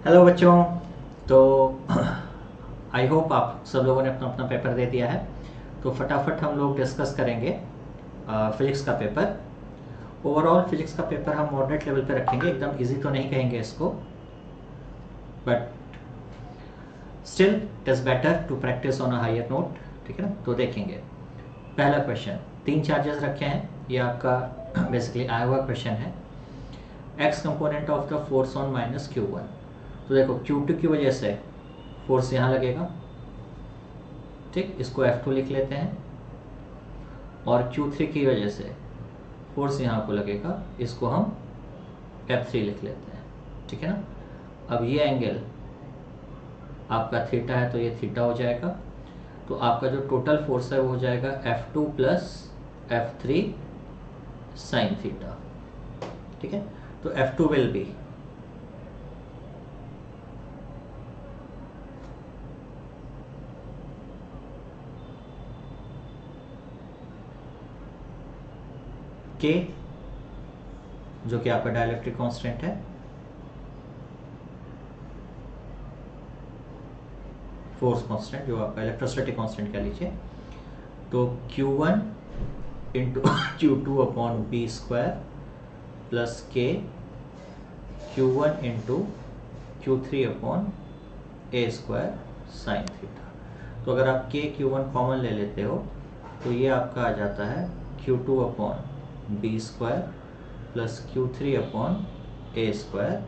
Hello बच्चों। तो I hope आप सब लोगों ने अपना अपना पेपर दे दिया है। तो फटाफट हम लोग डिस्कस करेंगे फिजिक्स का पेपर। ओवरऑल फिजिक्स का पेपर हम मॉडरेट लेवल पे रखेंगे, एकदम इजी तो नहीं कहेंगे इसको, but still it is better to practice on a higher note. ठीक है ना। तो देखेंगे पहला क्वेश्चन, 3 चार्जेस रखे हैं, ये आपका बेसिकली आया हुआ क्वेश्चन है। X component of the force on minus Q1। तो देखो Q2 की वजह से फोर्स यहाँ लगेगा, ठीक, इसको F2 लिख लेते हैं। और Q3 की वजह से फोर्स यहाँ को लगेगा, इसको हम F3 लिख लेते हैं। ठीक है ना। अब ये एंगल आपका थीटा है तो ये थीटा हो जाएगा। तो आपका जो टोटल फोर्स है वो हो जाएगा F2 plus F3 sine theta. ठीक है। तो F2 विल बी K, जो कि आपका डाइलेक्ट्रिक कांस्टेंट है, फोर्स कांस्टेंट जो आपका इलेक्ट्रोस्टैटिक कांस्टेंट कह लीजिए। तो Q1 into Q2 upon B square plus K Q1 into Q3 upon A square sine theta. तो अगर आप K Q1 कॉमन ले लेते हो तो ये आपका आ जाता है Q2 upon B square plus Q3 upon A square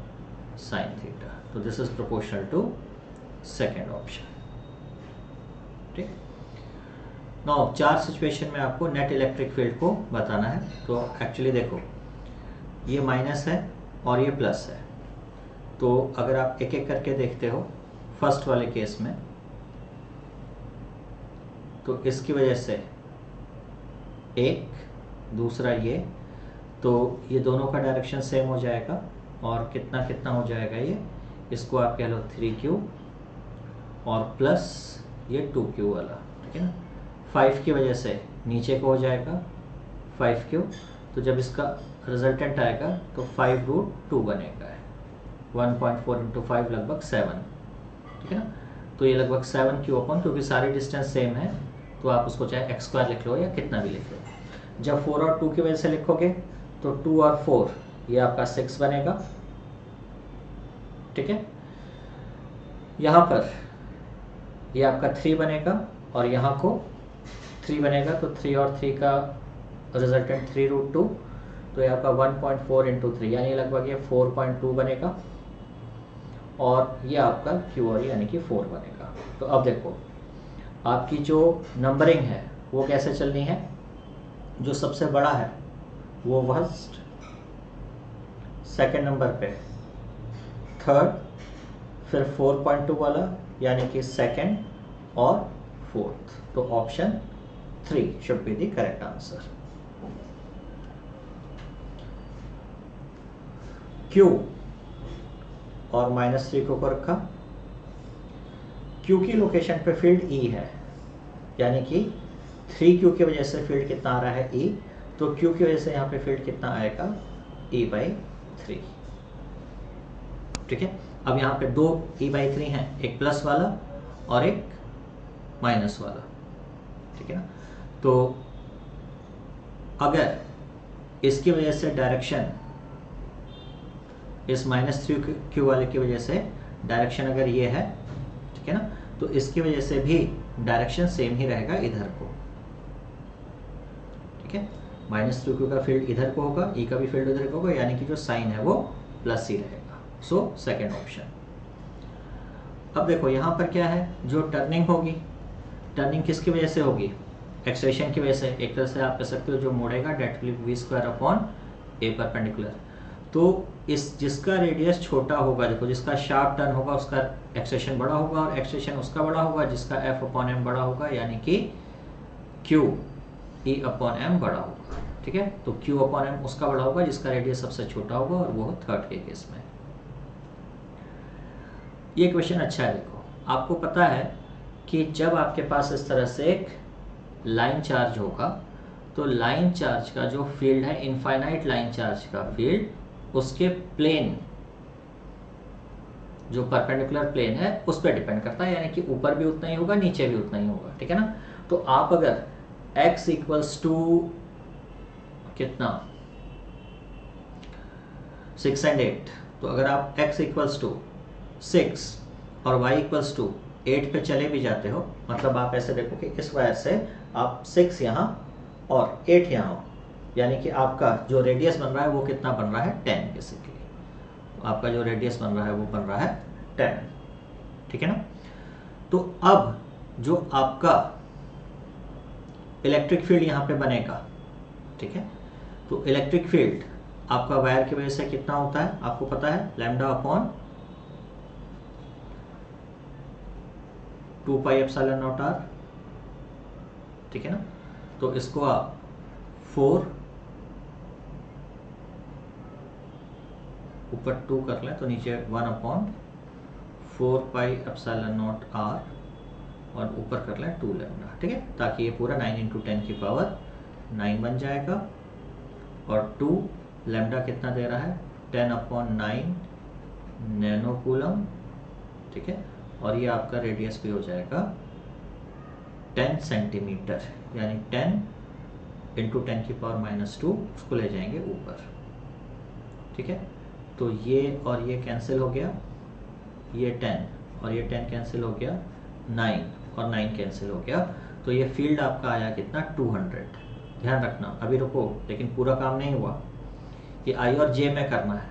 sine theta. तो this is proportional to second option. ठीक। नाउ 4 सिचुएशन में आपको नेट इलेक्ट्रिक फील्ड को बताना है। तो एक्चुअली देखो ये माइनस है और ये प्लस है। तो अगर आप एक एक करके देखते हो, फर्स्ट वाले केस में तो इसकी वजह से एक, दूसरा ये, तो ये दोनों का डायरेक्शन सेम हो जाएगा। और कितना कितना हो जाएगा ये, इसको आप कह लो 3Q और प्लस ये 2Q वाला। ठीक है ना। 5 की वजह से नीचे को हो जाएगा 5Q। तो जब इसका रिजल्टेंट आएगा तो 5√2 बनेगा। 1.4 इंटू 5 लगभग 7। ठीक है ना। तो ये लगभग 7Q अपॉन, क्योंकि सारी डिस्टेंस सेम है तो आप उसको चाहे x² लिख लो या कितना भी लिख लो। जब 4 और 2 की वजह से लिखोगे तो 2 और 4 ये आपका 6 बनेगा। ठीक है। यहाँ पर ये आपका 3 बनेगा और यहाँ को 3 बनेगा। तो 3 और 3 का रिजल्टेंट 3√2, तो ये आपका 1.4 इंटू 3 यानी लगभग ये 4.2 बनेगा। और ये आपका Q और यानी कि 4 बनेगा। तो अब देखो आपकी जो नंबरिंग है वो कैसे चलनी है। जो सबसे बड़ा है वो फर्स्ट, सेकंड नंबर पे थर्ड, फिर 4.2 वाला यानी कि सेकंड और फोर्थ। तो option 3 should be the correct answer. Q और -3 को रखा। Q की लोकेशन पे फील्ड E है, यानी कि 3Q की वजह से फील्ड कितना आ रहा है E। तो Q की वजह से यहाँ पे फील्ड कितना आएगा E/3। ठीक है। अब यहाँ पे 2 E/3 हैं, एक प्लस वाला और एक माइनस वाला। ठीक है ना। तो अगर इसकी वजह से डायरेक्शन, इस -3Q वाले की वजह से डायरेक्शन अगर ये है, ठीक है ना, तो इसकी वजह से भी डायरेक्शन सेम ही रहेगा इधर को। ठीक है। -3Q का फील्ड इधर को होगा, E का भी फील्ड इधर को होगा, यानी कि जो साइन है वो प्लस ही रहेगा। So second option. अब देखो यहाँ पर क्या है, जो टर्निंग होगी, टर्निंग किसकी वजह से होगी, एक्सेलेरेशन की वजह से। एक तरह से आप कह सकते हो जो मुड़ेगा that will be V² upon A perpendicular. तो इस जिसका रेडियस छोटा होगा, देखो जिसका शार्प टर्न होगा उसका एक्सेलेरेशन बड़ा होगा और एक्सेलेरेशन उसका बड़ा होगा जिसका F/m बड़ा होगा, यानी कि Q E/m बड़ा होगा। ठीक है। तो Q/m उसका बड़ा होगा जिसका रेडियस सबसे छोटा होगा, और वो थर्ड के केस में। ये क्वेश्चन अच्छा है। देखो आपको पता है कि जब आपके पास इस तरह से एक लाइन चार्ज होगा तो लाइन चार्ज का जो फील्ड है, इनफाइनाइट लाइन चार्ज का फील्ड, उसके प्लेन जो परपेंडिकुलर प्लेन है उस पर डिपेंड करता है, यानी कि ऊपर भी उतना ही होगा, नीचे भी उतना ही होगा, ठीक है ना। तो आप अगर x इक्वल्स टू कितना 6 एंड 8, तो अगर आप x इक्वल्स टू 6 और y इक्वल्स टू 8 पे चले भी जाते हो, मतलब आप ऐसे देखो कि इस वायर से आप 6 यहाँ और 8 यहाँ हो, यानी कि आपका जो रेडियस बन रहा है वो कितना बन रहा है 10 बेसिकली। आपका जो रेडियस बन रहा है वो बन रहा है 10, ठीक है ना। तो अब जो आपका इलेक्ट्रिक फील्ड यहाँ पे बनेगा, ठीक है, तो इलेक्ट्रिक फील्ड आपका वायर की वजह से कितना होता है आपको पता है, lambda upon 2 pi epsilon not r, ठीक है ना। तो इसको आप 4 ऊपर 2 कर लें तो नीचे 1 upon 4 pi epsilon not r और ऊपर कर लें 2 लैम्डा, ठीक है, ताकि ये पूरा 9 इंटू 10 की पावर 9 बन जाएगा। और 2 लैम्डा कितना दे रहा है 10 अपॉन 9 नैनो कूलम, ठीक है। और ये आपका रेडियस भी हो जाएगा 10 सेंटीमीटर, यानी 10 इंटू 10 की पावर -2, उसको ले जाएंगे ऊपर, ठीक है। तो ये और ये कैंसिल हो गया, ये 10 और ये 10 कैंसिल हो गया, 9 और 9 कैंसिल हो गया, तो ये फील्ड आपका आया कितना 200। ध्यान रखना, अभी रुको, लेकिन पूरा काम नहीं हुआ, ये आई और जे में करना है,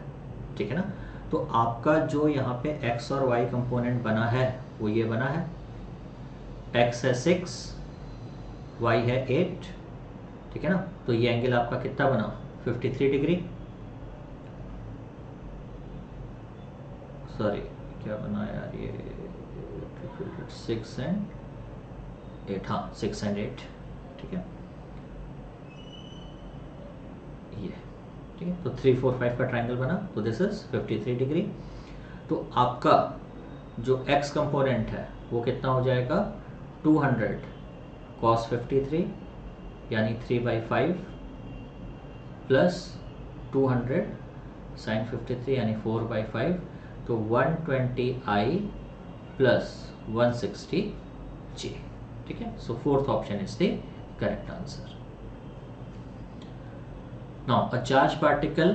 ठीक है ना। तो आपका जो यहाँ पे x और y कंपोनेंट बना है वो ये बना है, x है 6, y है 8, ठीक है ना। तो ये एंगल आपका कितना बना 53 डिग्री, सॉरी क्या बना यार ये 6 एंड 8, हाँ 6 एंड 8, ठीक है, ये ठीक है। तो 3 4 5 का ट्रायंगल बना, तो दिस इज 53 डिग्री। तो आपका जो x कंपोनेंट है वो कितना हो जाएगा 200 cos 53 यानी 3/5 प्लस 200 sin 53 यानी 4/5, तो 120i प्लस 160j, ठीक है। So fourth option is the correct answer. Now a charge particle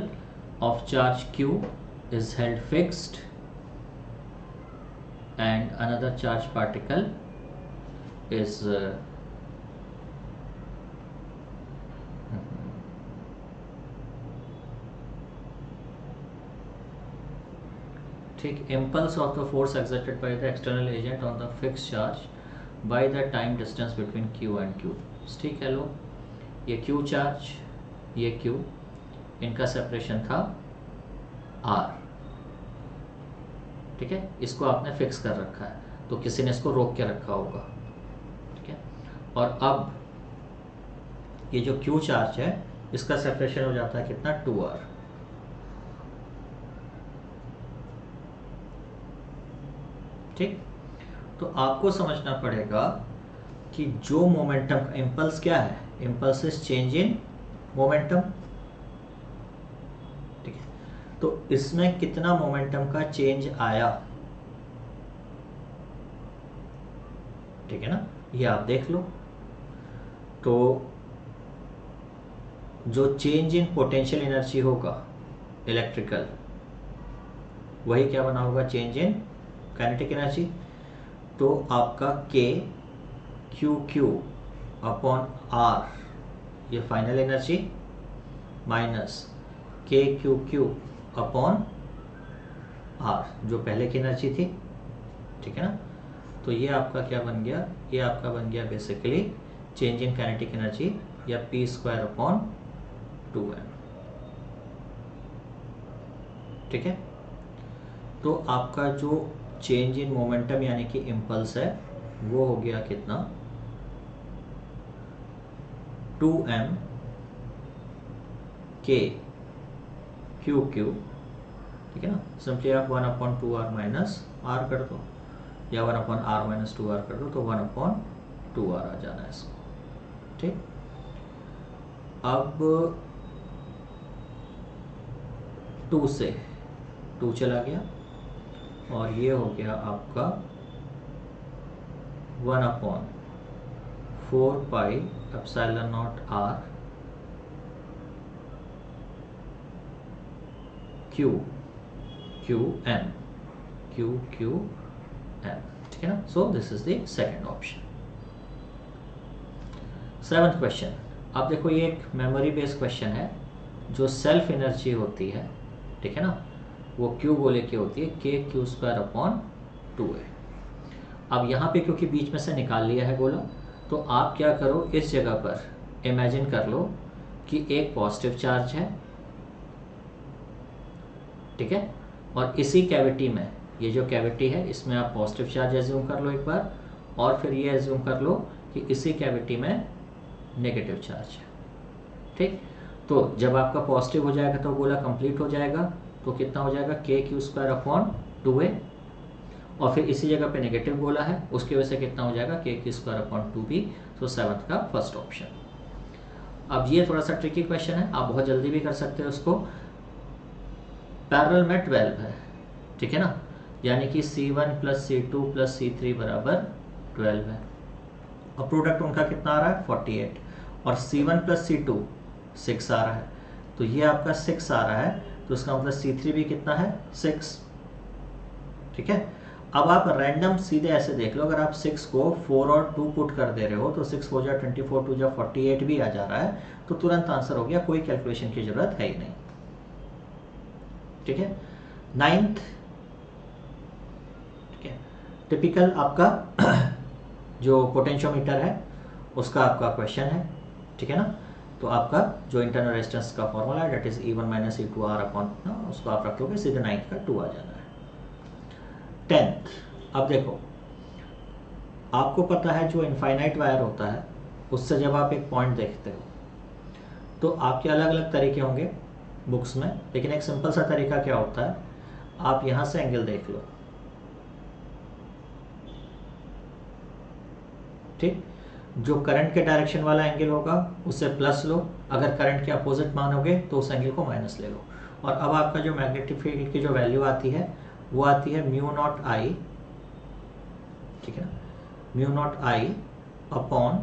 of charge q is held fixed and another charge particle is take impulse of the force exerted by the external agent on the fixed charge by the time distance between q and q। ठीक है लो, ये q charge ये q, इनका separation था r, ठीक है, इसको आपने फिक्स कर रखा है, तो किसी ने इसको रोक के रखा होगा, ठीक है। और अब ये जो q चार्ज है इसका सेपरेशन हो जाता है कितना 2r, ठीक। तो आपको समझना पड़ेगा कि जो मोमेंटम, इम्पल्स क्या है, impulse is change in momentum, ठीक है। तो इसमें कितना मोमेंटम का चेंज आया, ठीक है ना, ये आप देख लो। तो जो चेंज इन पोटेंशियल एनर्जी होगा इलेक्ट्रिकल, वही क्या बना होगा चेंज इन काइनेटिक एनर्जी। तो आपका k q अपॉन r ये final energy minus k q upon r जो पहले की एनर्जी थी, ठीक है ना। तो ये आपका क्या बन गया, ये आपका बन गया basically change in kinetic energy या p² अपॉन 2m, ठीक है। तो आपका जो चेंज इन मोमेंटम यानी कि इम्पल्स है वो हो गया कितना 2m k q, ठीक है ना। सिंपली आप 1/2r माइनस r कर दो या 1/r माइनस 2r कर दो, तो 1/2r आ जाना है इसको, ठीक। अब 2 से 2 चला गया, और ये हो गया आपका 1/4πε0r QQM, ठीक है ना। So this is the second option. 7th question. अब देखो ये एक मेमोरी बेस्ड क्वेश्चन है, जो सेल्फ एनर्जी होती है, ठीक है ना, वो Q गोले की होती है KQ²/2 है। अब यहाँ पे क्योंकि बीच में से निकाल लिया है गोला, तो आप क्या करो, इस जगह पर इमेजिन कर लो कि एक पॉजिटिव चार्ज है, ठीक है, और इसी कैविटी में, ये जो कैविटी है इसमें आप पॉजिटिव चार्ज एज्यूम कर लो एक बार, और फिर ये एज्यूम कर लो कि इसी कैविटी में नेगेटिव चार्ज है, ठीक। तो जब आपका पॉजिटिव हो जाएगा तो गोला कंप्लीट हो जाएगा, तो कितना हो जाएगा KQ²/2a, और फिर इसी जगह पे नेगेटिव गोला है, उसकी वजह से कितना हो जाएगा KQ²/2b। तो 7th का फर्स्ट ऑप्शन। अब ये थोड़ा सा ट्रिकी क्वेश्चन है, आप बहुत जल्दी भी कर सकते हो उसको। पैरेलल में 12 है, ठीक है ना, यानी कि C1 + C2 + C3 = 12 है, और प्रोडक्ट उनका कितना आ रहा है 48, और C1 + C2 6 आ रहा है, तो ये आपका 6 आ रहा है, तो इसका मतलब C3 भी कितना है 6, ठीक है। अब आप रैंडम सीधे ऐसे देख लो, अगर आप 6 को 4 और 2 पुट कर दे रहे हो तो 6 हो जाए 24, 2 जा 48 भी आ जा रहा है, तो तुरंत आंसर हो गया, कोई कैलकुलेशन की जरूरत है ही नहीं, ठीक है। 9th, ठीक है, टिपिकल आपका जो पोटेंशियोमीटर है उसका आपका क्वेश्चन है, ठीक है ना। तो आपका जो इंटरनल रेजिस्टेंस का फॉर्मूला है, दैट इज E1 - E2R/, उसको आप रख लोगे, सीधे 9th का 2 आ जाना है। 10th, अब देखो, आपको पता है जो इनफाइनाइट वायर होता है, उससे जब आप एक पॉइंट देखते हो तो आपके अलग अलग तरीके होंगे बुक्स में, लेकिन एक सिंपल सा तरीका क्या होता है, आप यहाँ से एंगल देख लो, ठीक, जो करंट के डायरेक्शन वाला एंगल होगा उससे प्लस लो, अगर करंट के अपोजिट मानोगे तो उस एंगल को माइनस ले लो, और अब आपका जो मैग्नेटिक फील्ड की जो वैल्यू आती है वो आती है μ0I, ठीक है ना, μ0I/2, upon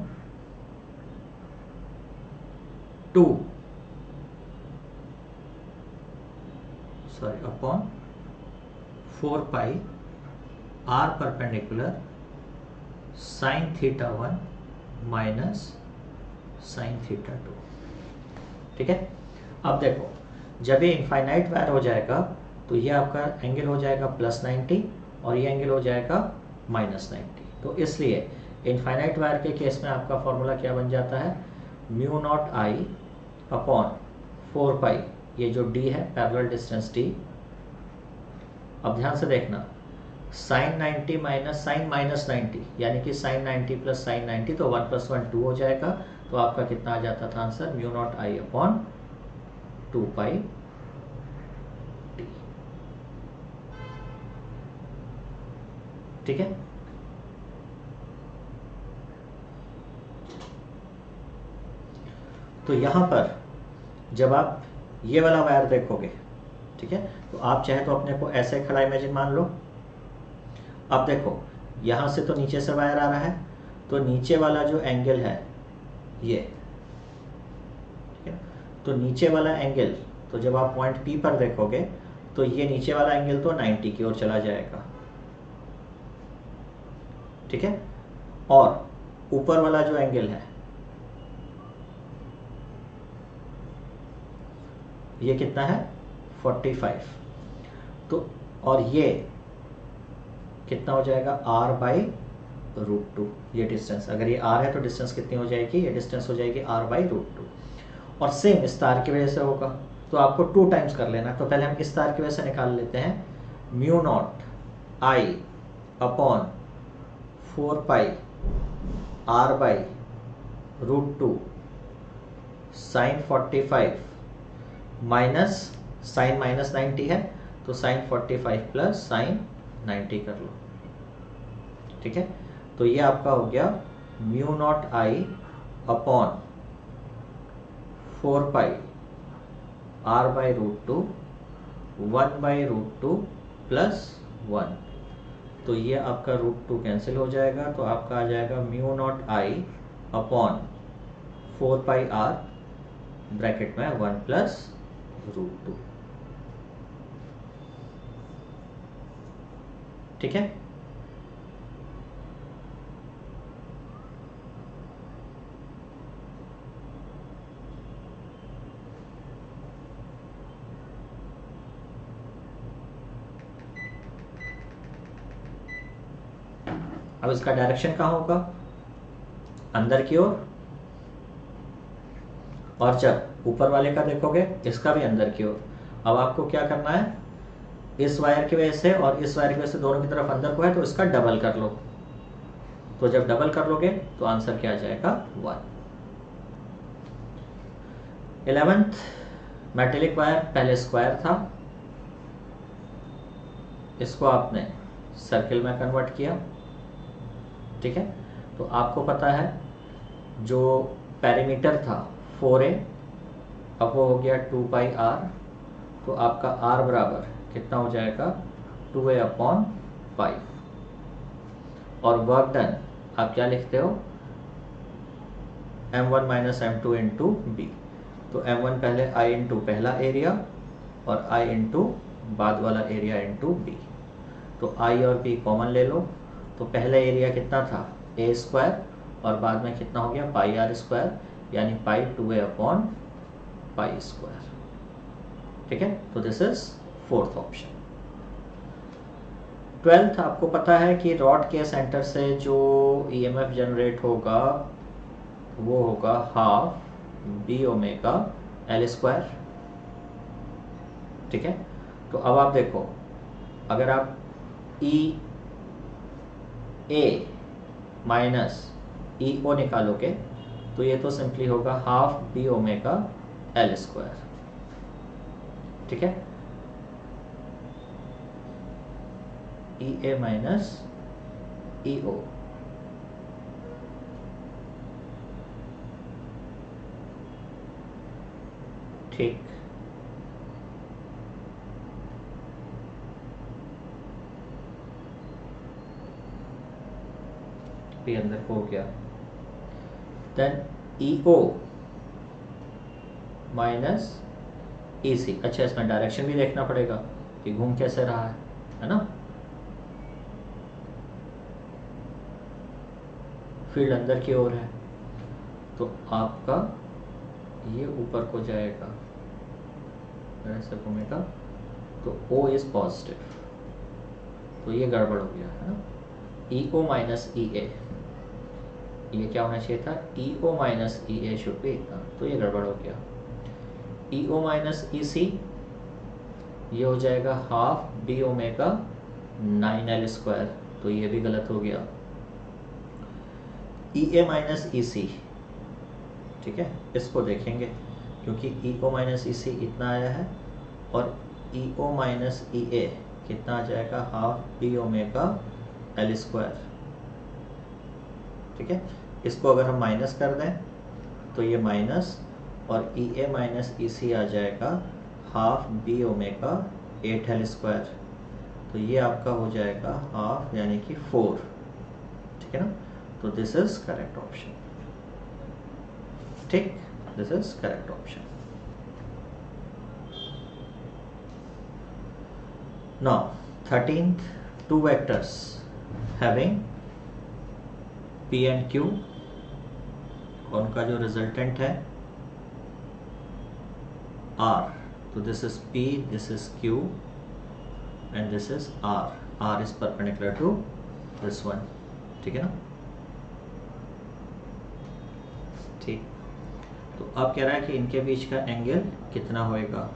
4π r perpendicular sin θ1 minus sin θ2, ठीक है। अब देखो, जब ये इनफाइनाइट वायर हो जाएगा तो ये आपका एंगल हो जाएगा +90 और ये एंगल हो जाएगा -90, तो इसलिए इनफाइनाइट वायर के केस में आपका फॉर्मूला क्या बन जाता है, μ0I/4π, ये जो d है पैरेलल डिस्टेंस d, अब ध्यान से देखना, sin 90 माइनस sin -90, यानी कि sin 90 + sin 90, तो 1 + 1 2 हो जाएगा, तो आपका कितना आ जाता था आंसर, μ0I/2π, ठीक है। तो यहां पर जब आप ये वाला वायर देखोगे, ठीक है, तो आप चाहे तो अपने को ऐसे खड़ा इमेजिन मान लो। अब देखो, यहां से तो नीचे से वायर आ रहा है, तो नीचे वाला जो एंगल है ये, ठीक है, तो नीचे वाला एंगल, तो जब आप पॉइंट P पर देखोगे तो ये नीचे वाला एंगल तो 90 की ओर चला जाएगा, ठीक है, और ऊपर वाला जो एंगल है ये कितना है 45, तो और ये कितना हो जाएगा r/√2, ये डिस्टेंस, अगर ये r है तो डिस्टेंस कितनी हो जाएगी, ये डिस्टेंस हो जाएगी r/√2, और सेम इस तार की वजह से होगा, तो आपको 2 टाइम्स कर लेना। तो पहले हम इस तार की वजह से निकाल लेते हैं, μ0I/4π r/√2 sin 45 minus sin -90 है, तो sin 45 + sin 90 कर लो, ठीक है, तो ये आपका हो गया μ0I/4π r/√2 1/√2 + 1। तो ये आपका √2 कैंसिल हो जाएगा, तो आपका आ जाएगा mu not I upon 4πr bracket में 1 प्लस √2। ठीक है। अब इसका डायरेक्शन कहाँ होगा, अंदर की ओर, और जब ऊपर वाले का देखोगे इसका भी अंदर की ओर। अब आपको क्या करना है, इस वायर की वजह से और इस वायर की वजह से दोनों की तरफ अंदर को है, तो इसका डबल कर लो। तो जब डबल कर लोगे तो आंसर क्या आ जाएगा, 1। 11th मेटेलिक वायर पहले स्क्वायर था, इसको आपने सर्किल में कन्वर्ट किया। ठीक है। तो आपको पता है जो पेरीमीटर था 4a, अब वो हो गया 2πr। तो आपका r बराबर कितना हो जाएगा, 2a अपॉन 5। और वर्क डन आप क्या लिखते हो, m1 minus m2 into B. तो m1 पहले i इंटू पहला एरिया और i इंटू बाद वाला एरिया इंटू बी। तो i और b कॉमन ले लो। तो पहला एरिया कितना था, a स्क्वायर, और बाद में कितना हो गया, पाई आर स्क्वायर, यानी पाई 2a अपॉन पाई स्क्वायर। ठीक है। तो this is 4th option. 12th आपको पता है कि रॉड के सेंटर से जो ईएमएफ जनरेट होगा वो होगा half B omega L square. ठीक है। तो अब आप देखो, अगर आप ई ए माइनस ई ओ निकालोगे तो ये तो सिंपली होगा half B omega L square. ठीक है। ई ए माइनस ई ओ, ठीक। भी अंदर को हो गया। देन ई ओ माइनस ई सी। अच्छा, इसमें डायरेक्शन भी देखना पड़ेगा कि घूम कैसे रहा है ना। फील्ड अंदर की ओर है तो आपका ये ऊपर को जाएगा, ऐसे घूमेगा, तो O इज पॉजिटिव। तो ये गड़बड़ हो गया है ना। ई ओ माइनस ई ए, ये क्या होना चाहिए था, E O minus E A should be इतना, तो ये गड़बड़ हो गया। ई ओ माइनस ई सी, ये हो जाएगा half B omega 9l square, तो ये भी गलत हो गया। ई ए माइनस ई सी, ठीक है, इसको देखेंगे क्योंकि ई ओ माइनस ई सी इतना आया है और ई ओ माइनस ई ए कितना आ जाएगा, half B omega L square. ठीक है। इसको अगर हम माइनस कर दें तो ये माइनस, और ई ए माइनस ई सी आ जाएगा half B omega 8l square. तो ये आपका हो जाएगा हाफ यानी कि 4। ठीक है ना। तो दिस इज करेक्ट ऑप्शन। ठीक, this is correct option. Now 13th, two vectors having P and Q, उनका जो रिजल्टेंट है R, तो this is P, this is Q and this is R. R is perpendicular to this one. ठीक है ना। ठीक। तो अब कह रहा है कि इनके बीच का एंगल कितना होएगा।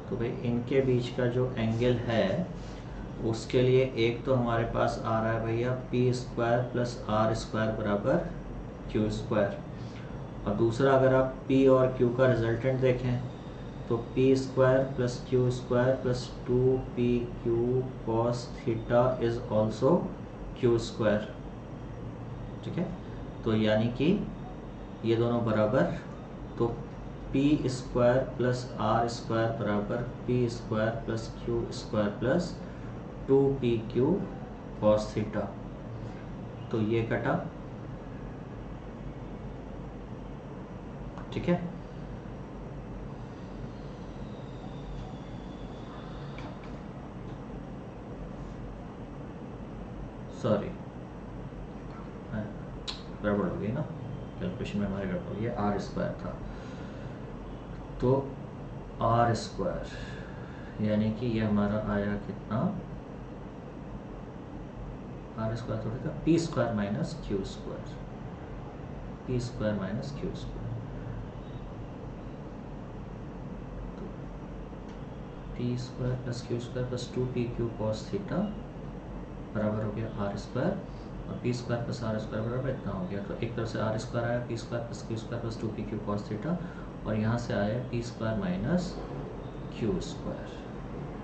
तो भाई इनके बीच का जो एंगल है उसके लिए एक तो हमारे पास आ रहा है भैया P square plus R square बराबर क्यू स्क्वायर, और दूसरा अगर आप पी और क्यू का रिजल्टेंट देखें तो P square plus Q square plus 2pq cos theta is also Q square. ठीक है। तो यानी कि ये दोनों बराबर, तो P square plus R square बराबर P square plus Q square plus 2pq cos theta, तो ये कटा, ठीक है। सॉरी गड़बड़ हो गई ना, कैलकुलेशन में हमारे गड़बड़ हो गई, आर स्क्वायर था, तो आर स्क्वायर यानी कि ये हमारा आया कितना, आर स्क्वायर थोड़ा था P square minus Q square, P square minus Q square, P square plus Q square plus 2pq cos theta बराबर हो गया आर स्क्वायर, और P square plus R square बराबर इतना हो गया। तो एक तरफ से आर स्क्वायर आया, P square plus Q square plus 2pq cos theta, और यहाँ से आया P square minus Q square,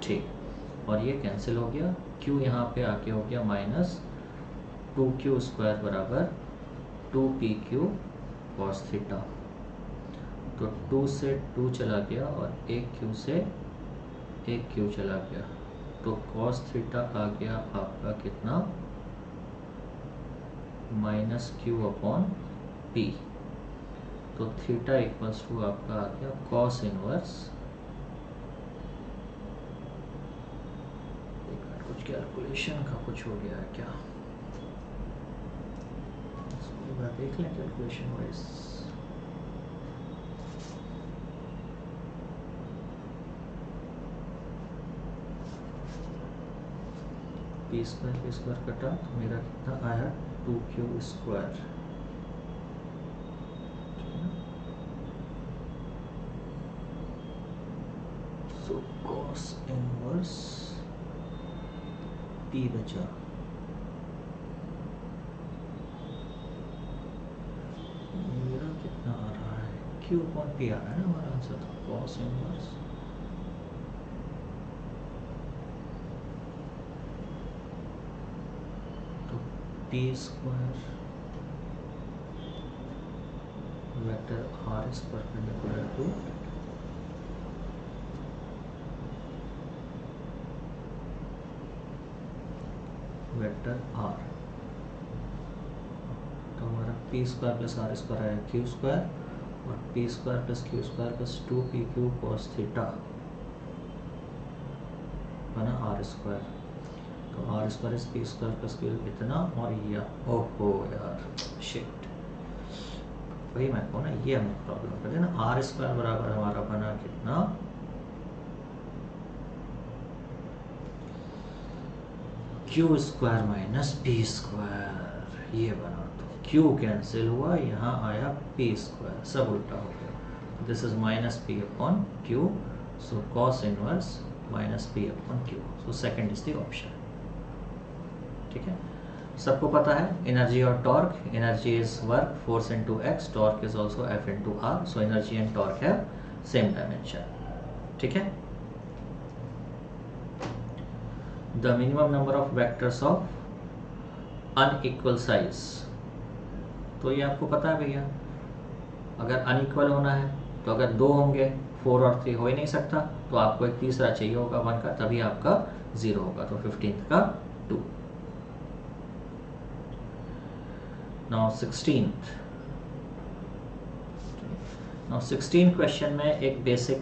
ठीक। और ये कैंसिल हो गया, q यहाँ पे आके हो गया माइनस 2q स्क्वायर बराबर 2pq cos थीटा, तो 2 से 2 चला गया और एक q से एक q चला गया, तो cos थीटा आ गया आपका कितना, माइनस क्यू अपॉन पी, तो थीटा इक्वल्स टू आपका आ गया cos इनवर्स, कुछ कैलकुलेशन का कुछ हो गया है क्या, इसको बात देख लें कैलकुलेशन वाइज। पी स्क्वायर कटा, तो मेरा कितना आया 2q स्क्वायर, सो cos इनवर्स p बचा, मेरा कितना आ रहा है q अपॉन p आ रहा है ना हमारा आंसर, तो cos inverse P square vector R is perpendicular to vector R, तो हमारा P square plus R square आया क्यू स्क्वायर, और P square plus Q square plus 2pq cos theta बना आर स्क्वायर, तो R square is P square plus Q इतना, और ये ओहो यार शिट, वही मैं कहूँ ना, ये हम प्रॉब्लम करते हैं ना, आर स्क्वायर बराबर हमारा बना कितना, Q square minus P square, ये बना, तो क्यू कैंसिल हुआ, यहाँ आया पी स्क्वायर, सब उल्टा हो गया, this is minus P upon Q, so cos inverse minus P upon Q, so second is the option, ठीक है। सबको पता है एनर्जी और torque, energy is work, force into X, torque is also F into R, so energy and torque है same dimension, ठीक है। The minimum number of vectors of unequal size, तो ये आपको पता है भैया, अगर अनइक्वल होना है तो अगर 2 होंगे 4 और 3 हो ही नहीं सकता, तो आपको एक तीसरा चाहिए होगा 1 का, तभी आपका 0 होगा, तो 15th का 2। नाउ 16 क्वेश्चन में एक बेसिक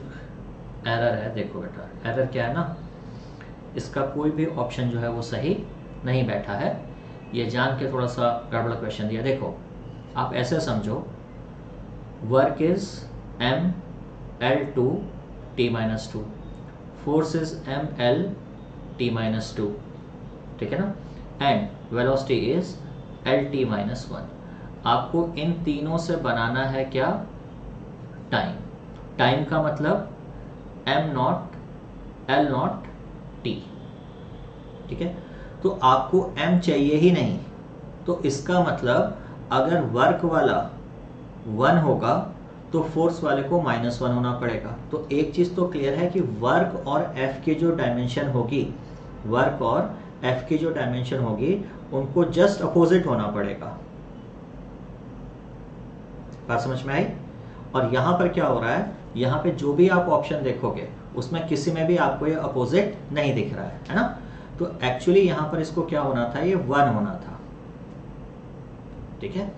एरर है, देखो बेटा एरर क्या है ना, इसका कोई भी ऑप्शन जो है वो सही नहीं बैठा है, ये जान के थोड़ा सा गड़बड़ क्वेश्चन दिया। देखो आप ऐसे समझो, work is m L2 t-2, force is m L t-2, ठीक है ना, and velocity is L t-1। आपको इन तीनों से बनाना है क्या, टाइम, टाइम का मतलब m0 L0 t, ठीक है। तो आपको m चाहिए ही नहीं, तो इसका मतलब अगर वर्क वाला 1 होगा तो फोर्स वाले को -1 होना पड़ेगा। तो एक चीज तो क्लियर है कि वर्क और f की जो डायमेंशन होगी, वर्क और f की जो डायमेंशन होगी उनको जस्ट अपोजिट होना पड़ेगा, बात समझ में आई। और यहां पर क्या हो रहा है, यहाँ पे जो भी आप ऑप्शन देखोगे उसमें किसी में भी आपको ये अपोजिट नहीं दिख रहा है ना। तो एक्चुअली यहां पर इसको क्या होना था, ये 1 होना था, ठीक है।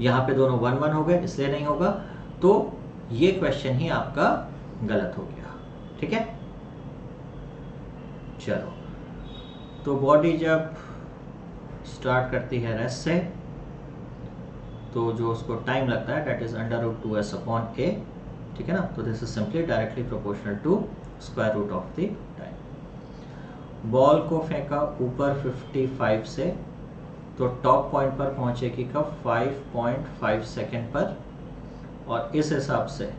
यहां पे दोनों 1 1 हो गए, इसलिए नहीं होगा, तो ये क्वेश्चन ही आपका गलत हो गया, ठीक है। चलो, तो बॉडी जब स्टार्ट करती है रेस्ट से, तो जो उसको टाइम लगता है दैट इज √2s/a, ठीक है ना। तो this is simply directly proportional to square root of the time. Ball को फेंका ऊपर 55 से, तो टॉप पॉइंट पर पहुंचेगी कब, 5.5 सेकेंड पर, और इस हिसाब से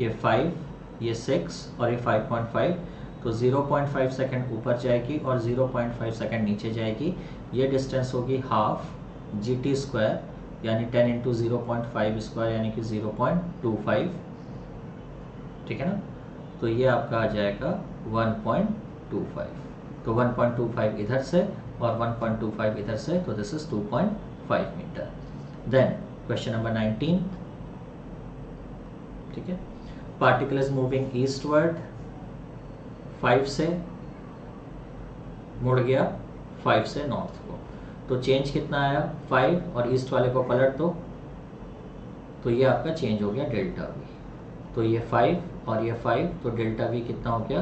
ये 5, ये 6 और ये 5.5, तो 0.5 सेकेंड ऊपर जाएगी और 0.5 सेकेंड नीचे जाएगी। ये डिस्टेंस होगी हाफ GT स्क्वायर, यानी 10 इंटू 0.5 स्क्वायर यानी कि 0.25, ठीक है ना। तो ये आपका आ जाएगा 1.25, तो 1.25 इधर से और 1.25 इधर से, तो this is 2.5 metre. Then question number 19, ठीक है। पार्टिकल इज मूविंग ईस्टवर्ड, 5 से मुड़ गया 5 से नॉर्थ को, तो चेंज कितना आया 5, और ईस्ट वाले को पलट दो, तो ये आपका चेंज हो गया डेल्टा वी। तो ये 5 और ये 5, तो डेल्टा वी कितना हो गया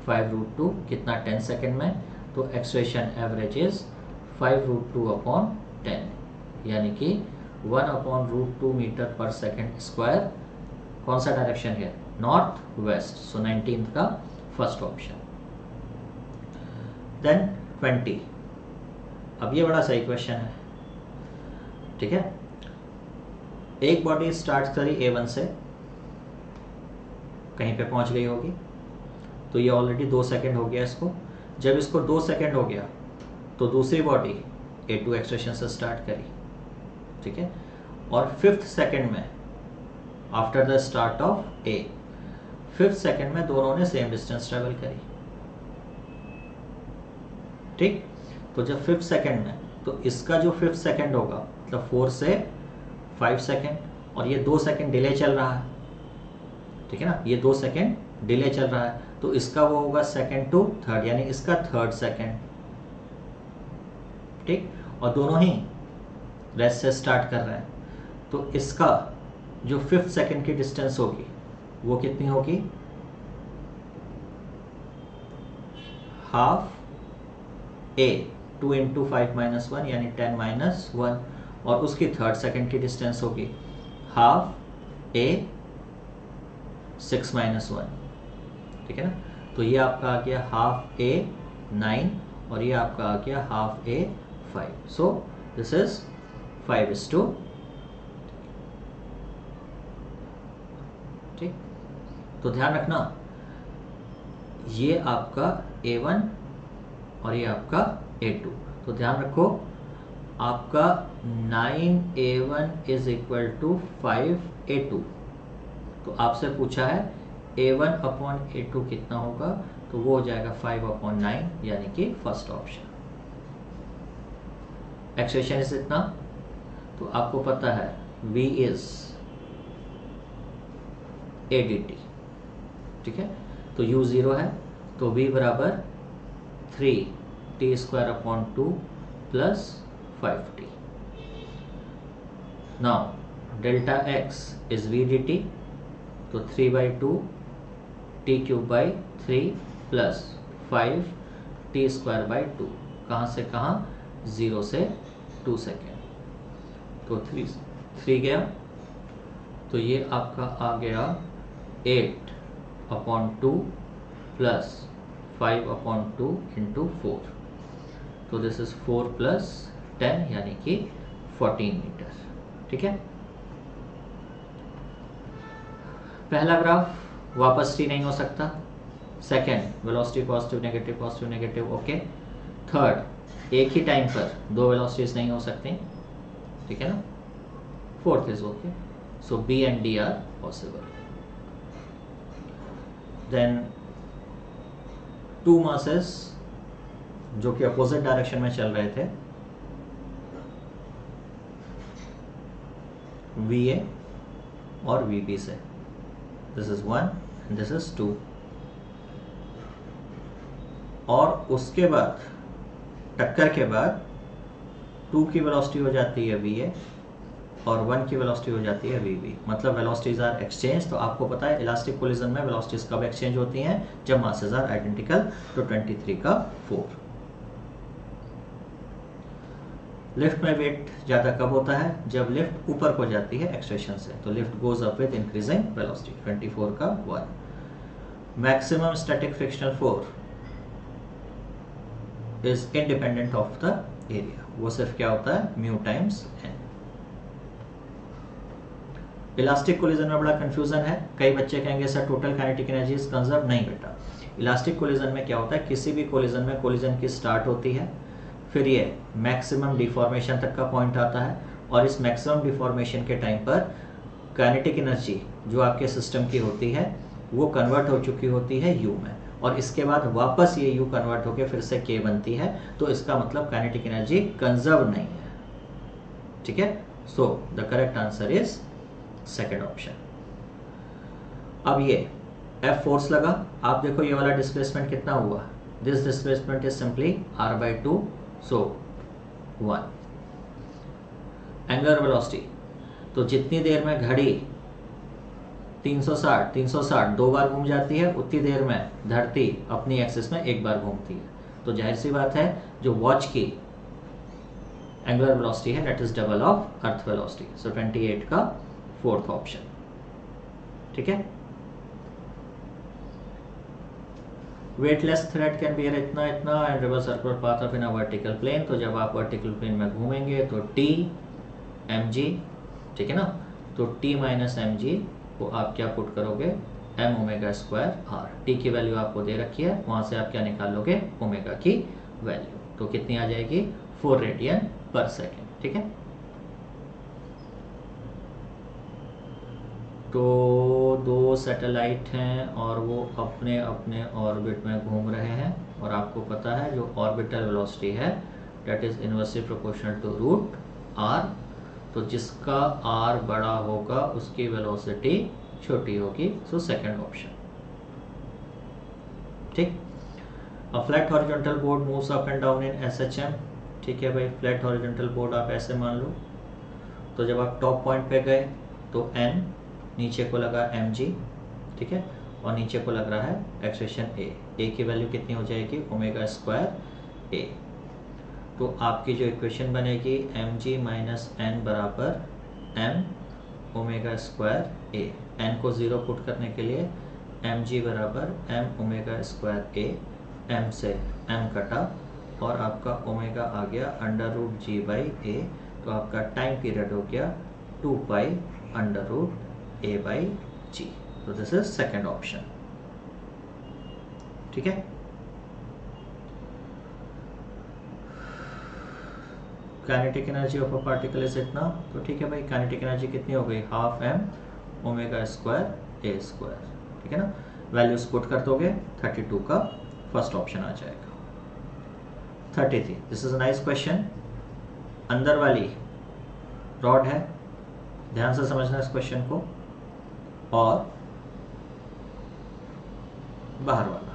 5√2, कितना 10 सेकेंड में, तो एक्सप्रेशन एवरेज इज 5√2/10, यानी कि 1/√2 मीटर पर सेकेंड स्क्वायर। कौन सा डायरेक्शन है, नॉर्थ वेस्ट, सो 19th का फर्स्ट ऑप्शन। देन 20, अब ये बड़ा सही क्वेश्चन है, ठीक है। एक बॉडी स्टार्ट करी A1 से, कहीं पे पहुंच गई होगी, तो ये ऑलरेडी 2 सेकेंड हो गया इसको। जब इसको 2 सेकेंड हो गया, तो दूसरी बॉडी A2 एक्सप्रेशन से स्टार्ट करी, ठीक है, और 5th सेकेंड में after the start of A, 5th second में दोनों ने सेम डिस्टेंस ट्रेवल करी, ठीक। तो जब 5th सेकेंड में, तो इसका जो 5th सेकेंड होगा, मतलब 4 से 5 सेकेंड, और ये 2 सेकेंड डिले चल रहा है, ठीक है ना, ये 2 सेकेंड डिले चल रहा है, तो इसका वो होगा सेकेंड टू थर्ड, यानी इसका 3rd सेकेंड, ठीक। और दोनों ही रेस्ट से स्टार्ट कर रहे हैं, तो इसका जो 5th सेकेंड की डिस्टेंस होगी वो कितनी होगी, हाफ A, 2 इंटू 5 - 1 यानी 10 - 1, और उसकी 3rd सेकेंड की डिस्टेंस होगी हाफ A 6 - 1, ठीक है ना। तो ये आपका आ गया हाफ A 9, और ये आपका आ गया half A 5, so this is 5:2, ठीक। तो ध्यान रखना, ये आपका A1 और ये आपका A2, तो ध्यान रखो आपका 9A1 is equal to 5A2, तो आपसे पूछा है A1/A2 कितना होगा, तो वो हो जाएगा 5/9, यानी कि फर्स्ट ऑप्शन। एक्सप्रेशन इज इतना, तो आपको पता है V इज ADT, ठीक है, तो U 0 है, तो V बराबर 3t² + 5t। Now delta x is VDT, तो 3/2 t³ 3 + 5t²/2, कहाँ से कहाँ, 0 से 2 सेकेंड, तो 3 गया, तो ये आपका आ गया 8/2 + 5/2 × 4, तो दिस इज 4 + 10 यानी कि 14 मीटर, ठीक है। पहला ग्राफ वापस टी नहीं हो सकता, second velocity positive negative, okay. Third एक ही टाइम पर 2 वेलोसिटीज नहीं हो सकती, ठीक है ना। Fourth is okay, so B and D are possible. Then 2 masses जो कि अपोजिट डायरेक्शन में चल रहे थे, VA और VB से, this is 1 and this is 2, और उसके बाद टक्कर के बाद 2 की वेलोसिटी हो जाती है va और 1 की वेलोसिटी हो जाती है vb, मतलब वेलोसिटीज आर एक्सचेंज। तो आपको पता है इलास्टिक कोलिजन में वेलोसिटीज कब एक्सचेंज होती हैं, जब मासेस आर आइडेंटिकल। तो 23 का 4। लिफ्ट में वेट ज़्यादा कब होता है, जब लिफ्ट ऊपर को जाती है एक्सलेशन से, तो lift goes up with increasing velocity. 24 का 1। Maximum static frictional force is independent of the area, वो सिर्फ क्या होता है, mu times N. Elastic collision में बड़ा कंफ्यूजन है, कई बच्चे कहेंगे sir total kinetic energy is conserve. नहीं बेटा, इलास्टिक कोलिजन में क्या होता है, किसी भी कोलिजन में कोलिजन की स्टार्ट होती है, फिर ये मैक्सिमम डिफॉर्मेशन तक का पॉइंट आता है, और इस मैक्सिमम डिफॉर्मेशन के टाइम पर काइनेटिक एनर्जी जो आपके सिस्टम की होती है वो कन्वर्ट हो चुकी होती है यू में, और इसके बाद वापस ये यू कन्वर्ट होकर फिर से के बनती है। तो इसका मतलब काइनेटिक एनर्जी कंजर्व नहीं है। ठीक है, so the correct answer is second option. अब ये F फोर्स लगा, आप देखो ये वाला डिस्प्लेसमेंट कितना हुआ, this displacement is simply r/2, so 1। Angular velocity, तो जितनी देर में घड़ी 360 दो बार घूम जाती है, उतनी देर में धरती अपनी एक्सिस में एक बार घूमती है। तो जाहिर सी बात है जो वॉच की एंगुलर वेलोसिटी है that is double of earth velocity. So 28 का 4th ऑप्शन। ठीक है, वेटलेस थ्रेड कैन बियर इतना and reverse circular path of in a vertical plane. तो जब आप वर्टिकल प्लेन में घूमेंगे तो टी mg, ठीक है ना, तो t माइनस mg को आप क्या पुट करोगे, m omega square r। t की वैल्यू आपको दे रखी है, वहां से आप क्या निकाल लोगे, ओमेगा की वैल्यू। तो कितनी आ जाएगी, 4 रेडियन पर सेकेंड। ठीक है, तो 2 सैटेलाइट हैं और वो अपने अपने ऑर्बिट में घूम रहे हैं, और आपको पता है जो ऑर्बिटल वेलोसिटी है that is inversely proportional to root r। तो जिसका r बड़ा होगा उसकी वेलोसिटी छोटी होगी, सो सेकंड ऑप्शन। ठीक, a flat horizontal board moves up and down in SHM। ठीक है भाई, फ्लैट हॉरिजॉन्टल बोर्ड आप ऐसे मान लो, तो जब आप टॉप पॉइंट पे गए तो n, नीचे को लगा mg, ठीक है, और नीचे को लग रहा है एक्सेशन a की वैल्यू कितनी हो जाएगी, ओमेगा स्क्वायर a। तो आपकी जो इक्वेशन बनेगी mg माइनस n बराबर m omega square a। n को 0 पुट करने के लिए mg बराबर m omega square a, m से m कटा और आपका ओमेगा आ गया under root g by a। तो आपका टाइम पीरियड हो गया 2 pi under root a by g। तो दिस इज सेकेंड ऑप्शन। ठीक है, kinetic energy of a particle is इतना। तो ठीक है भाई, काइनेटिक एनर्जी कितनी हो गई, half m omega square a square. ठीक है ना, वैल्यूज पुट कर दोगे 32 का फर्स्ट ऑप्शन आ जाएगा। 33, this is a nice question. अंदर वाली रॉड है, ध्यान से समझना इस क्वेश्चन को, और बाहर वाला।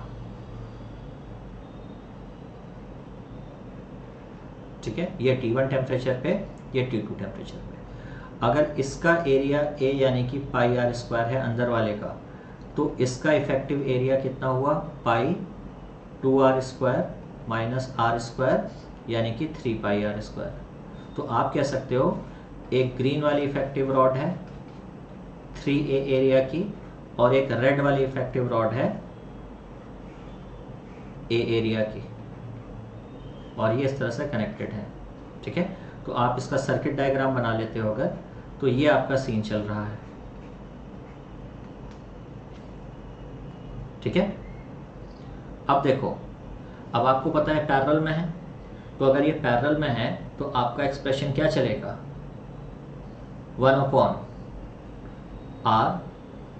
ठीक है, ये T1 टेम्परेचर पे, ये T2 टेम्परेचर पे। अगर इसका एरिया A यानी कि पाई आर स्क्वायर है अंदर वाले का, तो इसका इफेक्टिव एरिया कितना हुआ, पाई 2r square minus r square यानी कि 3 पाई आर स्क्वायर। तो आप कह सकते हो एक ग्रीन वाली इफेक्टिव रॉड है 3a एरिया की, और एक रेड वाली इफेक्टिव रॉड है a एरिया की, और ये इस तरह से कनेक्टेड है। ठीक है, तो आप इसका सर्किट डायग्राम बना लेते हो अगर, तो ये आपका सीन चल रहा है। ठीक है, अब देखो, अब आपको पता है पैरेलल में है, तो अगर ये पैरेलल में है तो आपका एक्सप्रेशन क्या चलेगा, 1/r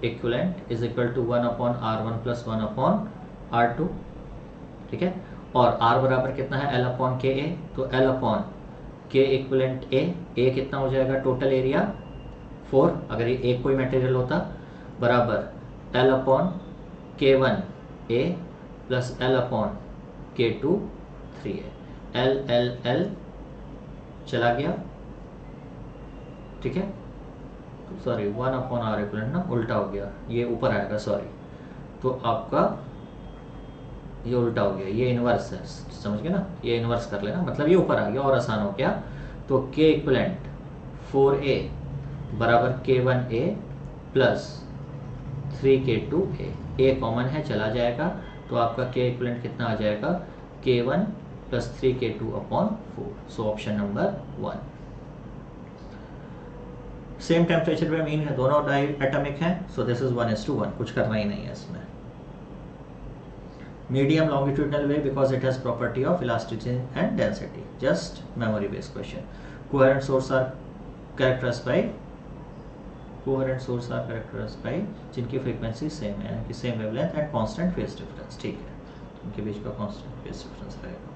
equivalent is equal to 1/r1 plus 1/r2। ठीक है, और r बराबर कितना है, L/KA। तो L/K इक्विवेलेंट a कितना हो जाएगा, टोटल एरिया 4, अगर ये एक कोई मटेरियल होता, बराबर L/K1 a plus L/K2 K2 3 है, L L L चला गया, ठीक है, तो सॉरी 1/R इक्वलेंट ना उल्टा हो गया, ये ऊपर आएगा सॉरी, तो आपका ये उल्टा हो गया, ये इनवर्स है, समझ गए ना, ये इनवर्स कर लेना, मतलब ये ऊपर आ गया और आसान हो गया। तो K इक्वलेंट 4A बराबर K1A plus 3K2A, A common है चला जाएगा, तो आपका K इक्वलेंट कितना आ जाएगा, K1 plus 3K2/4, so option number 1। Same temperature पे मीन है, दोनों डाई एटॉमिक हैं, सो दिस इज 1:1, कुछ करना ही नहीं है इसमें। Medium longitudinal wave because it has property of elasticity and density, just memory based question. Coherent source are characterized by जिनकी फ्रीक्वेंसी सेम है, यानी कि same wavelength and constant phase difference, ठीक है, उनके बीच का कांस्टेंट फेज डिफरेंस रहेगा।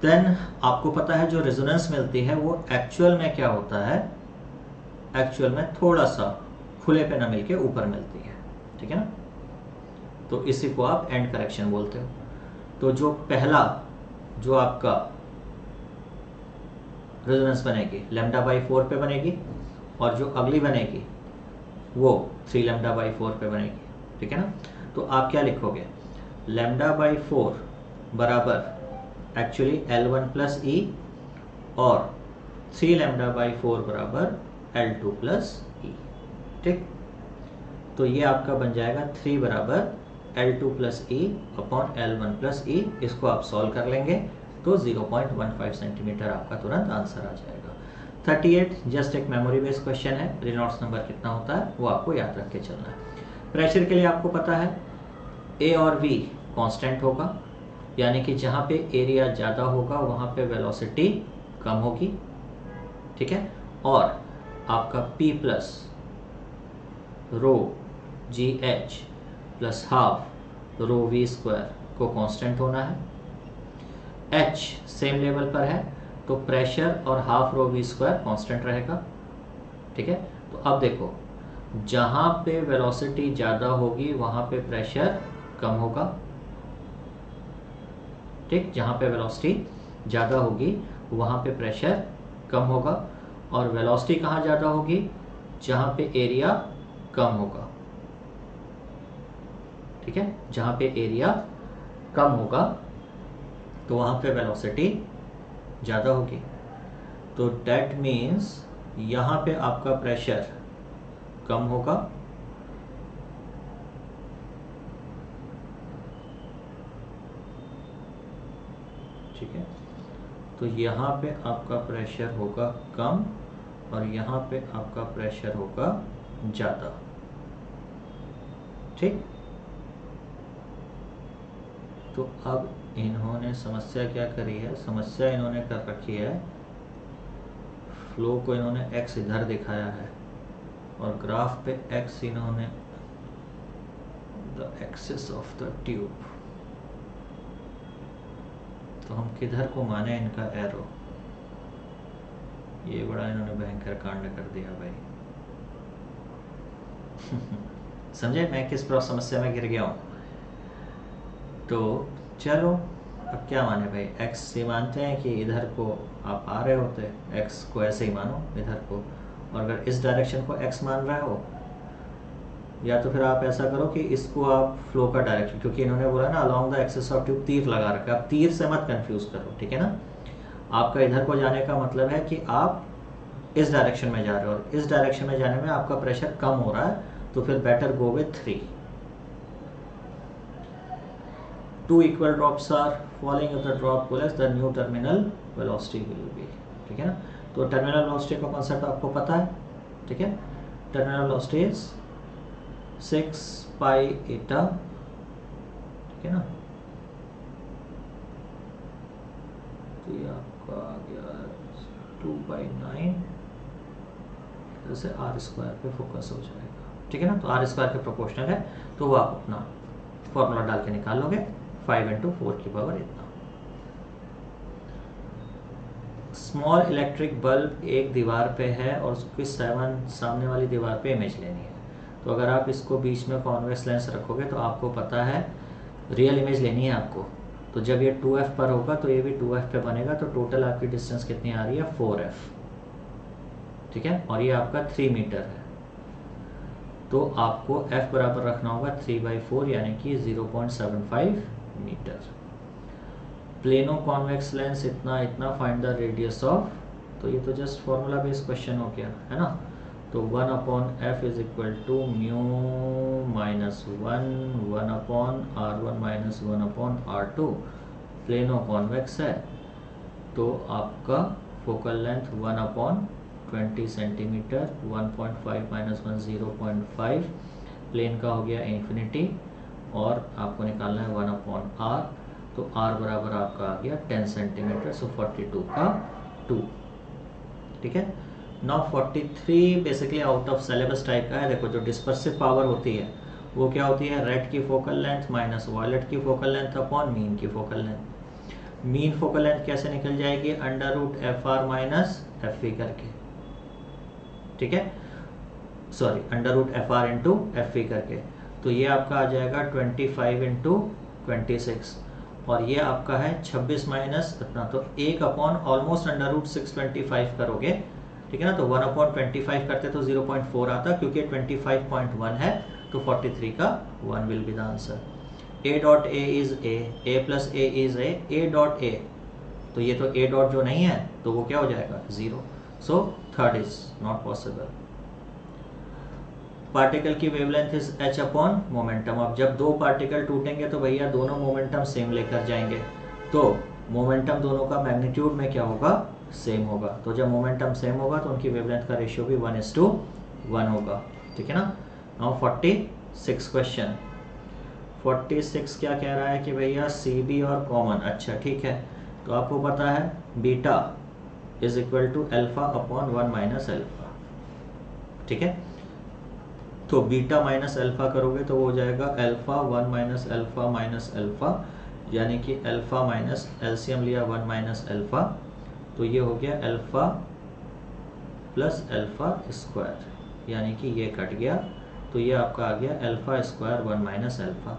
देन आपको पता है जो रेजोनेंस मिलती है वो एक्चुअल में क्या होता है, एक्चुअल में थोड़ा सा खुले पे ना मिलके ऊपर मिलती है, ठीक है ना, तो इसी को आप एंड करेक्शन बोलते हो। तो जो पहला जो आपका रेजोनेंस बनेगी λ/4 पे बनेगी, और जो अगली बनेगी वो 3λ/4 पे बनेगी, ठीक है ना। तो आप क्या लिखोगे, λ/4 बराबर एक्चुअली L1 प्लस E और 3λ/4 बराबर L2 प्लस E, ठीक। तो ये आपका बन जाएगा 3 बराबर L2 plus E upon L1 plus E, इसको आप सॉल्व कर लेंगे तो 0.15 सेंटीमीटर आपका तुरंत आंसर आ जाएगा। 38 जस्ट एक मेमोरी बेस्ड क्वेश्चन है, रेनॉल्ड्स नंबर कितना होता है वो आपको याद रख के चलना है। प्रेशर के लिए आपको पता है A और V कांस्टेंट होगा, यानी कि जहाँ पे एरिया ज़्यादा होगा वहाँ पे वेलोसिटी कम होगी, ठीक है, और आपका P प्लस रो GH plus half rho V square को कांस्टेंट होना है। H सेम लेवल पर है तो प्रेशर और half rho V square constant रहेगा, ठीक है। तो अब देखो जहाँ पे वेलोसिटी ज़्यादा होगी वहाँ पे प्रेशर कम होगा, ठीक, जहाँ पे वेलोसिटी ज़्यादा होगी वहाँ पे प्रेशर कम होगा, और वेलोसिटी कहाँ ज़्यादा होगी, जहाँ पे एरिया कम होगा, ठीक है, जहाँ पे एरिया कम होगा तो वहाँ पे वेलोसिटी ज़्यादा होगी। तो डेट मीन्स यहाँ पे आपका प्रेशर कम होगा, ठीक है, तो यहाँ पे आपका प्रेशर होगा कम और यहाँ पे आपका प्रेशर होगा ज़्यादा, ठीक। तो अब इन्होंने समस्या क्या करी है, समस्या इन्होंने कर रखी है, फ्लो को इन्होंने x इधर दिखाया है और ग्राफ पे x इन्होंने the axis of the tube, तो हम किधर को माने इनका एरो, ये बड़ा इन्होंने भयंकर कांड कर दिया भाई। समझे मैं किस समस्या में गिर गया हूँ। तो चलो अब क्या माने भाई, x से मानते हैं कि इधर को आप आ रहे होते, x को ऐसे ही मानो इधर को, और अगर इस डायरेक्शन को x मान रहे हो, या तो फिर आप ऐसा करो कि इसको आप फ्लो का डायरेक्शन, क्योंकि इन्होंने बोला ना along the axis of tube तीर लगा रखा है, आप तीर से मत कंफ्यूज करो, ठीक है ना। आपका इधर को जाने का मतलब है कि आप इस डायरेक्शन में जा रहे हो, और इस डायरेक्शन में जाने में आपका प्रेशर कम हो रहा है, तो फिर better go with 3। 2 equal drops are falling, if the drop coolest the new terminal velocity will be, ठीक है ना। तो टर्मिनल वेलोसिटी का कॉन्सेप्ट आपको पता है, ठीक है, terminal velocity is 6 pi eta, ठीक है ना। तो ये आपका आ गया 2/9, जैसे r स्क्वायर पे फोकस हो जाएगा, ठीक है ना। तो r स्क्वायर के प्रोपोर्शनल है, तो वो आप अपना फॉर्मूला डाल के निकाल लोगे, 5 × 4 की पावर इतना। स्मॉल इलेक्ट्रिक बल्ब एक दीवार पे है और उसकी 7 सामने वाली दीवार पे इमेज लेनी है। तो अगर आप इसको बीच में कॉन्वेक्स लेंस रखोगे तो आपको पता है रियल इमेज लेनी है आपको। तो जब ये 2f पर होगा तो ये भी 2f पे बनेगा, तो टोटल आपकी डिस्टेंस कितनी आ रही है 4f, ठीक है। और ये आपका 3 मीटर है, तो आपको f बराबर रखना होगा 3/4 यानी कि 0.75 मीटर। प्लेनो कॉन्वेक्स लेंस इतना फाइंड द रेडियस ऑफ, तो ये तो जस्ट फॉर्मूला बेस्ड क्वेश्चन हो गया है ना। तो 1/f is equal to mu minus 1/r1 minus 1/r2। Plano convex है तो आपका focal length 1/20 centimetre, 1.5 minus 1 0.5। Plane का हो गया इन्फिनिटी और आपको निकालना है 1/r, तो r बराबर आपका आ गया 10 सेंटीमीटर, सो 42 का 2, ठीक है। Now 43 basically out of syllabus type का है। देखो जो डिस्पर्सिव पावर होती है वो क्या होती है, रेड की फोकल लेंथ माइनस वायलेट की फोकल लेंथ अपॉन मीन की focal length. Mean focal length कैसे निकल जाएगी, √FR माइनस FV करके, ठीक है, सॉरी √FR इंटू FV करके। तो ये आपका आ जाएगा 25 इंटू 26 और ये आपका है 26 माइनस इतना, तो 1 अपॉन ऑलमोस्ट √625 करोगे, ठीक है ना। तो 1/25 करते तो 0.4 आता, क्योंकि 25.1 है तो 43 का 1 will be the answer. A dot A is A plus A is A dot A, तो ये तो A डॉट जो नहीं है तो वो क्या हो जाएगा 0, so third is not possible. Particle की wavelength is h upon momentum. अब जब दो पार्टिकल टूटेंगे तो भैया दोनों मोमेंटम सेम लेकर जाएंगे, तो मोमेंटम दोनों का मैग्नीट्यूड में क्या होगा, सेम होगा। तो जब मोमेंटम सेम होगा तो उनकी वेवलेंथ का रेशियो भी 1:1 होगा, ठीक है ना। Now 46 question. 46 क्या कह रहा है कि भैया CB और कॉमन, अच्छा ठीक है। तो आपको पता है beta is equal to alpha upon 1 minus alpha, ठीक है। तो बीटा माइनस अल्फा करोगे तो वो हो जाएगा अल्फा 1 माइनस अल्फा, यानी कि अल्फा माइनस एलसीएम लिया 1 माइनस अल्फा, तो ये हो गया अल्फा प्लस अल्फा स्क्वायर, यानी कि ये कट गया, तो ये आपका आ गया अल्फा स्क्वायर 1 माइनस अल्फा,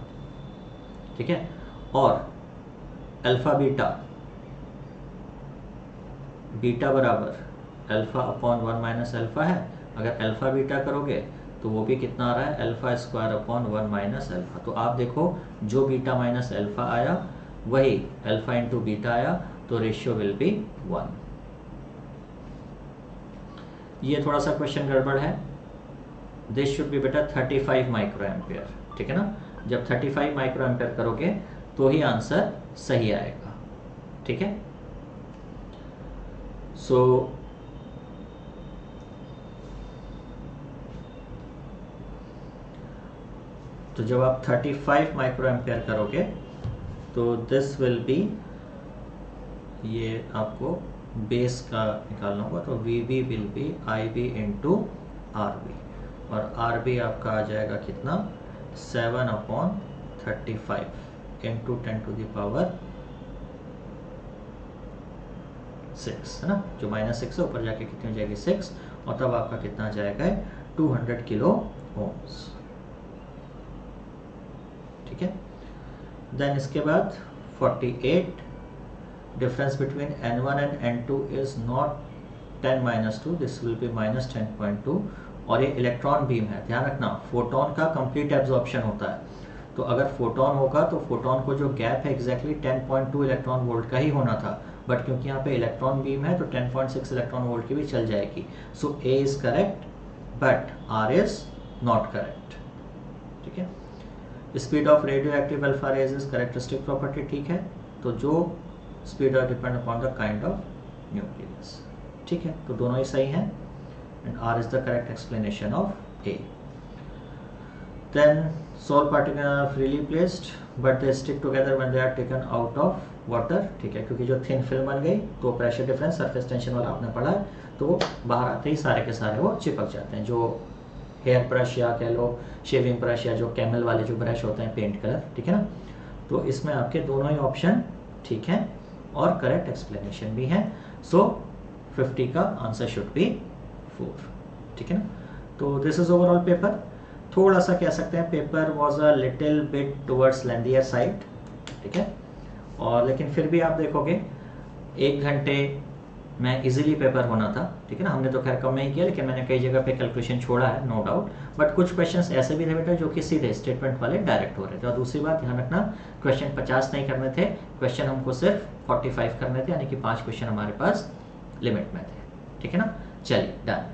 ठीक है। और अल्फा बीटा बराबर अल्फा अपॉन 1 माइनस अल्फा है। अगर अल्फा बीटा करोगे तो वो भी कितना आ रहा है, alpha square upon 1 minus alpha. तो आप देखो जो बीटा माइनस अल्फा आया वही अल्फा इंटू बीटा आया, तो रेशियो विल बी 1। ये थोड़ा सा क्वेश्चन गड़बड़ है, दिस शुड बी बेटा 35 माइक्रो एम्पियर, ठीक है ना। जब 35 माइक्रो एम्पियर करोगे तो ही आंसर सही आएगा, ठीक है। सो तो जब आप 35 माइक्रो एम्पियर करोगे तो दिस विल बी, ये आपको बेस का निकालना होगा, तो VB will be IB into RB, और RB आपका आ जाएगा कितना 7/35 इंटू 10⁻⁶, है ना। जो -6 है ऊपर जाके कितनी हो जाएगी 6, और तब आपका कितना आ जाएगा 200 किलो ओम्स, ठीक है। देन इसके बाद 48, difference between N1 and N2 is not 10-2, this will be -10.2, और ये इलेक्ट्रॉन बीम है, ध्यान रखना फोटोन का कंप्लीट एब्जॉर्प्शन होता है। तो अगर फोटोन होगा तो फोटोन को जो गैप है एग्जैक्टली 10.2 इलेक्ट्रॉन वोल्ट का ही होना था, बट क्योंकि यहाँ पे इलेक्ट्रॉन बीम है तो 10.6 इलेक्ट्रॉन वोल्ट की भी चल जाएगी। So A is correct but R is not correct, ठीक है। Speed of radioactive alpha rays is characteristic property, ठीक है। तो जो speed of depend upon the kind of nucleus, ठीक है। तो दोनों ही सही हैं and R is the correct explanation of A। Then sol particle are freely placed but they stick together when they are taken out of water, ठीक है। क्योंकि जो थिन फिल्म बन गई तो प्रेशर डिफरेंस सरफेस टेंशन वाला आपने पढ़ा है, तो बाहर आते ही सारे के सारे वो चिपक जाते हैं। जो हेयर ब्रश या कह लो शेविंग ब्रश या जो कैमल वाले जो ब्रश होते हैं पेंट कलर, ठीक है ना। तो इसमें आपके दोनों ही ऑप्शन ठीक है और करेक्ट एक्सप्लेनेशन भी है। सो 50 का आंसर शुड बी 4, ठीक है ना। तो दिस इज ओवरऑल पेपर। थोड़ा सा कह सकते हैं paper was a little bit towards lengthier side, ठीक है। और लेकिन फिर भी आप देखोगे 1 घंटे में इजीली पेपर होना था, ठीक है ना। हमने तो खैर कम नहीं किया, लेकिन मैंने कई जगह पे कैलकुलेशन छोड़ा है, नो डाउट। बट कुछ क्वेश्चंस ऐसे भी थे बेटा जो कि सीधे स्टेटमेंट वाले डायरेक्ट हो रहे थे। और दूसरी बात ध्यान रखना, क्वेश्चन 50 नहीं करने थे, क्वेश्चन हमको सिर्फ 45 करने थे, यानी कि 5 क्वेश्चन हमारे पास लिमिट में थे, ठीक है ना। चलिए डन।